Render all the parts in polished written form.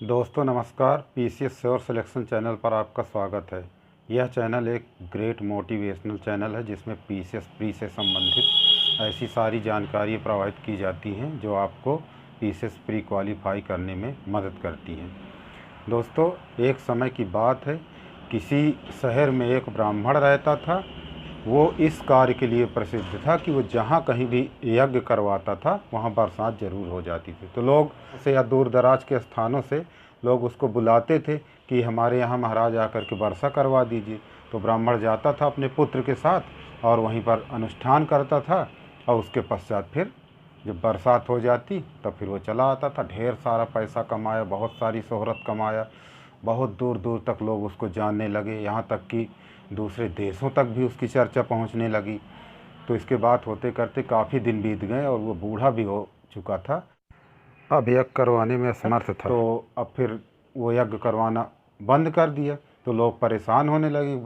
दोस्तों नमस्कार। PCS sure selection channel पर आपका स्वागत है। यह चैनल एक ग्रेट मोटिवेशनल चैनल है जिसमें पीसीएस प्री से संबंधित ऐसी सारी जानकारी प्रोवाइड की जाती हैं जो आपको पीसीएस प्री क्वालिफाई करने में मदद करती हैं। दोस्तों, एक समय की बात है, किसी शहर में एक ब्राह्मण रहता था। वो इस कार्य के लिए प्रसिद्ध था कि वो जहाँ कहीं भी यज्ञ करवाता था वहाँ बरसात ज़रूर हो जाती थी। तो लोग से या दूर दराज के स्थानों से लोग उसको बुलाते थे कि हमारे यहाँ महाराज आकर के वर्षा करवा दीजिए। तो ब्राह्मण जाता था अपने पुत्र के साथ और वहीं पर अनुष्ठान करता था, और उसके पश्चात फिर जब बरसात हो जाती तब फिर वो चला आता था। ढेर सारा पैसा कमाया, बहुत सारी शोहरत कमाया, बहुत दूर दूर तक लोग उसको जानने लगे, यहाँ तक कि दूसरे देशों तक भी उसकी चर्चा पहुंचने लगी। तो इसके बात होते करते काफ़ी दिन बीत गए और वो बूढ़ा भी हो चुका था, अब यज्ञ करवाने में असमर्थ था। तो अब फिर वो यज्ञ करवाना बंद कर दिया। तो लोग परेशान होने लगे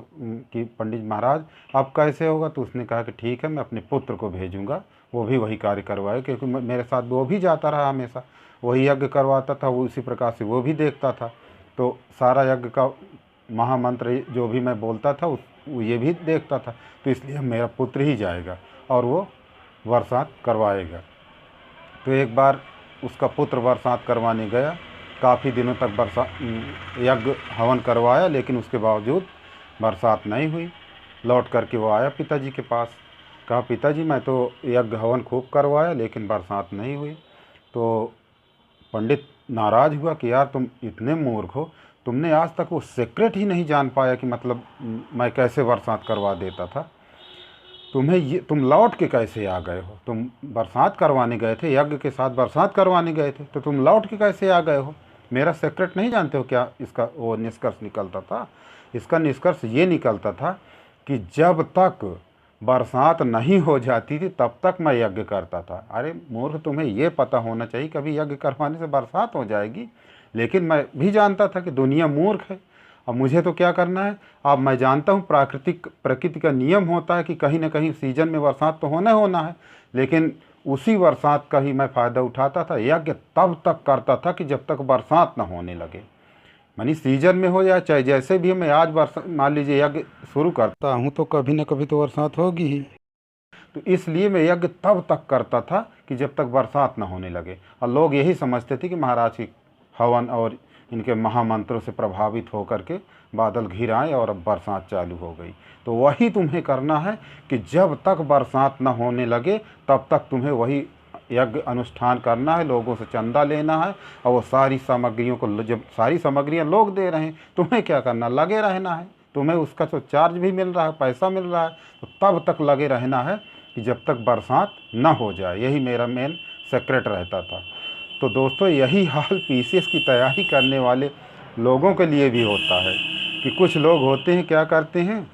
कि पंडित महाराज अब कैसे होगा। तो उसने कहा कि ठीक है, मैं अपने पुत्र को भेजूँगा, वो भी वही कार्य करवाए, क्योंकि मेरे साथ वो भी जाता रहा, हमेशा वही यज्ञ करवाता था, वो उसी प्रकार से वो भी देखता था। तो सारा यज्ञ का महामंत्र जो भी मैं बोलता था वो ये भी देखता था। तो इसलिए मेरा पुत्र ही जाएगा और वो बरसात करवाएगा। तो एक बार उसका पुत्र बरसात करवाने गया। काफ़ी दिनों तक यज्ञ हवन करवाया, लेकिन उसके बावजूद बरसात नहीं हुई। लौट करके वो आया पिताजी के पास, कहा पिताजी मैं तो यज्ञ हवन खूब करवाया लेकिन बरसात नहीं हुई। तो पंडित नाराज़ हुआ कि यार तुम इतने मूर्ख हो, तुमने आज तक वो सीक्रेट ही नहीं जान पाया कि मतलब मैं कैसे बरसात करवा देता था। तुम लौट के कैसे आ गए हो? तुम बरसात करवाने गए थे, यज्ञ के साथ बरसात करवाने गए थे, तो तुम लौट के कैसे आ गए हो? मेरा सीक्रेट नहीं जानते हो क्या? इसका वो निष्कर्ष निकलता था। इसका निष्कर्ष ये निकलता था कि जब तक बरसात नहीं हो जाती थी तब तक मैं यज्ञ करता था। अरे मूर्ख, तुम्हें ये पता होना चाहिए कभी यज्ञ करवाने से बरसात हो जाएगी। लेकिन मैं भी जानता था कि दुनिया मूर्ख है। अब मुझे तो क्या करना है? अब मैं जानता हूँ प्रकृति का नियम होता है कि कहीं ना कहीं सीजन में बरसात तो होना है। लेकिन उसी बरसात का ही मैं फ़ायदा उठाता था। यज्ञ तब तक करता था कि जब तक बरसात ना होने लगे। मानी सीजन में हो या चाहे जैसे भी, मैं आज बरसात मान लीजिए यज्ञ शुरू करता हूँ तो कभी ना कभी तो बरसात होगी ही। तो इसलिए मैं यज्ञ तब तक करता था कि जब तक बरसात ना होने लगे। और लोग यही समझते थे कि महाराज की हवन और इनके महामंत्रों से प्रभावित होकर के बादल घिर आए और अब बरसात चालू हो गई। तो वही तुम्हें करना है कि जब तक बरसात न होने लगे तब तक तुम्हें वही यज्ञ अनुष्ठान करना है, लोगों से चंदा लेना है, और वो सारी सामग्रियों को, जब सारी सामग्रियां लोग दे रहे हैं, तुम्हें क्या करना, लगे रहना है। तुम्हें उसका तो चार्ज भी मिल रहा है, पैसा मिल रहा है, तो तब तक लगे रहना है कि जब तक बरसात न हो जाए। यही मेरा मेन सीक्रेट रहता था। तो दोस्तों, यही हाल पीसीएस की तैयारी करने वाले लोगों के लिए भी होता है कि कुछ लोग होते हैं, क्या करते हैं,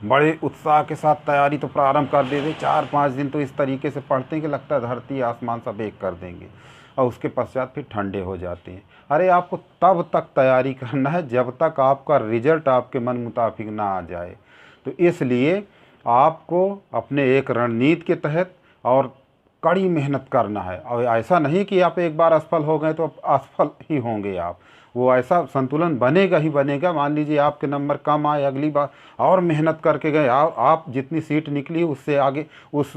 बड़े उत्साह के साथ तैयारी तो प्रारंभ कर देते, 4-5 दिन तो इस तरीके से पढ़ते हैं कि लगता है धरती आसमान सब एक कर देंगे, और उसके पश्चात फिर ठंडे हो जाते हैं। अरे आपको तब तक तैयारी करना है जब तक आपका रिजल्ट आपके मन मुताबिक ना आ जाए। तो इसलिए आपको अपने एक रणनीति के तहत और कड़ी मेहनत करना है। और ऐसा नहीं कि आप एक बार असफल हो गए तो असफल ही होंगे आप। वो ऐसा संतुलन बनेगा ही बनेगा। मान लीजिए आपके नंबर कम आए, अगली बार और मेहनत करके गए, आप जितनी सीट निकली उससे आगे उस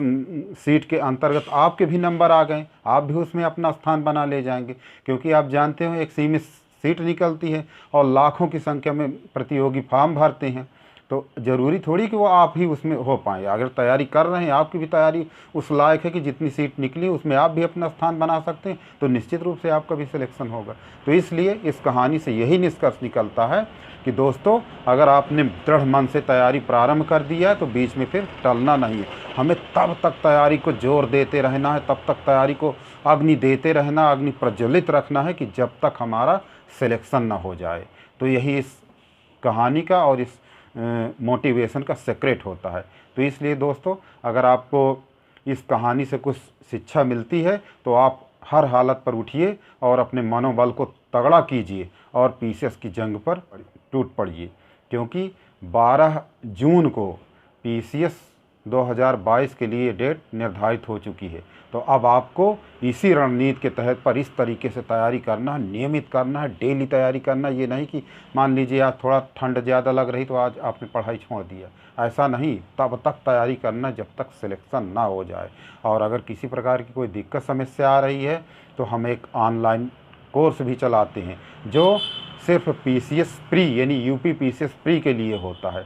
सीट के अंतर्गत आपके भी नंबर आ गए, आप भी उसमें अपना स्थान बना ले जाएंगे। क्योंकि आप जानते हो एक सीमित सीट निकलती है और लाखों की संख्या में प्रतियोगी फॉर्म भरते हैं। तो ज़रूरी थोड़ी कि वो आप ही उसमें हो पाए। अगर तैयारी कर रहे हैं, आपकी भी तैयारी उस लायक है कि जितनी सीट निकली उसमें आप भी अपना स्थान बना सकते हैं, तो निश्चित रूप से आपका भी सिलेक्शन होगा। तो इसलिए इस कहानी से यही निष्कर्ष निकलता है कि दोस्तों, अगर आपने दृढ़ मन से तैयारी प्रारंभ कर दिया है तो बीच में फिर टलना नहीं है। हमें तब तक तैयारी को जोर देते रहना है, तब तक तैयारी को अग्नि देते रहना, अग्नि प्रज्वलित रखना है कि जब तक हमारा सिलेक्शन ना हो जाए। तो यही इस कहानी का और इस मोटिवेशन का सीक्रेट होता है। तो इसलिए दोस्तों, अगर आपको इस कहानी से कुछ शिक्षा मिलती है तो आप हर हालत पर उठिए और अपने मनोबल को तगड़ा कीजिए और पीसीएस की जंग पर टूट पड़िए। क्योंकि 12 जून को पीसीएस 2022 के लिए डेट निर्धारित हो चुकी है। तो अब आपको इसी रणनीति के तहत पर इस तरीके से तैयारी करना है, नियमित करना है, डेली तैयारी करना है। ये नहीं कि मान लीजिए आज थोड़ा ठंड ज़्यादा लग रही तो आज आपने पढ़ाई छोड़ दिया, ऐसा नहीं। तब तक तैयारी करना जब तक सिलेक्शन ना हो जाए। और अगर किसी प्रकार की कोई दिक्कत समस्या आ रही है तो हम एक ऑनलाइन कोर्स भी चलाते हैं जो सिर्फ पीसीएस प्री यानी यूपी पीसीएस प्री के लिए होता है।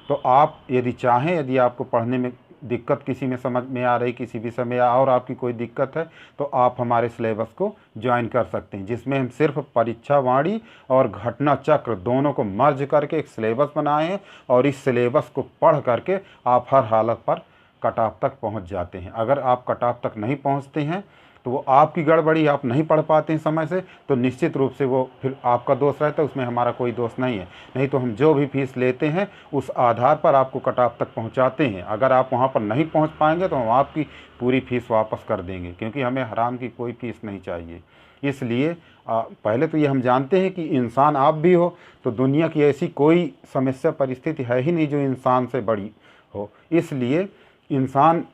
तो आप यदि चाहें, यदि आपको पढ़ने में दिक्कत किसी में समझ में आ रही, किसी विषय में और आपकी कोई दिक्कत है, तो आप हमारे सिलेबस को ज्वाइन कर सकते हैं, जिसमें हम सिर्फ परीक्षावाणी और घटना चक्र दोनों को मर्ज करके एक सिलेबस बनाए हैं। और इस सिलेबस को पढ़ करके आप हर हालत पर कट ऑफ तक पहुंच जाते हैं। अगर आप कट ऑफ तक नहीं पहुंचते हैं तो वो आपकी गड़बड़ी, आप नहीं पढ़ पाते हैं समय से, तो निश्चित रूप से वो फिर आपका दोष रहता है, उसमें हमारा कोई दोष नहीं है। नहीं तो हम जो भी फीस लेते हैं उस आधार पर आपको कट ऑफ तक पहुंचाते हैं। अगर आप वहां पर नहीं पहुंच पाएंगे तो हम आपकी पूरी फीस वापस कर देंगे, क्योंकि हमें हराम की कोई फीस नहीं चाहिए। इसलिए पहले तो ये हम जानते हैं कि इंसान आप भी हो, तो दुनिया की ऐसी कोई समस्या परिस्थिति है ही नहीं जो इंसान से बड़ी हो। इसलिए इंसान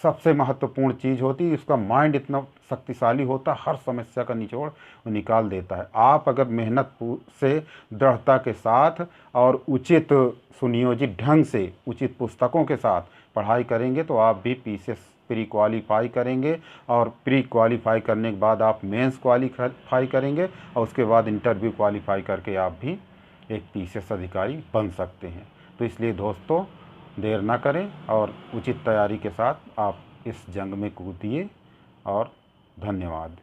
सबसे महत्वपूर्ण चीज़ होती है, उसका माइंड इतना शक्तिशाली होता है, हर समस्या का निचोड़ वो निकाल देता है। आप अगर मेहनत से, दृढ़ता के साथ और उचित सुनियोजित ढंग से, उचित पुस्तकों के साथ पढ़ाई करेंगे तो आप भी पीसीएस प्री क्वालिफाई करेंगे। और प्री क्वालिफाई करने के बाद आप मेंस क्वालिफाई करेंगे और उसके बाद इंटरव्यू क्वालिफाई करके आप भी एक पीसीएस अधिकारी बन सकते हैं। तो इसलिए दोस्तों, देर ना करें और उचित तैयारी के साथ आप इस जंग में कूदिए। और धन्यवाद।